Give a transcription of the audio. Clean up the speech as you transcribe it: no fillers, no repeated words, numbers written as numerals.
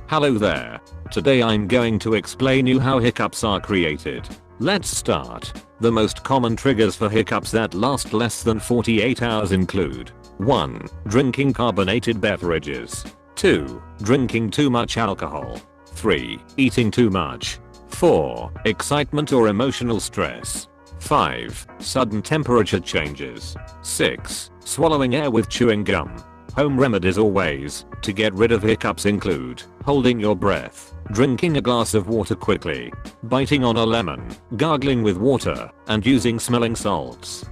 Hello there. Today I'm going to explain you how hiccups are created. Let's start. The most common triggers for hiccups that last less than 48 hours include 1. Drinking carbonated beverages. 2. Drinking too much alcohol. 3. Eating too much. 4. Excitement or emotional stress. 5. Sudden temperature changes. 6. Swallowing air with chewing gum. Home remedies or ways to get rid of hiccups include holding your breath, drinking a glass of water quickly, biting on a lemon, gargling with water, and using smelling salts.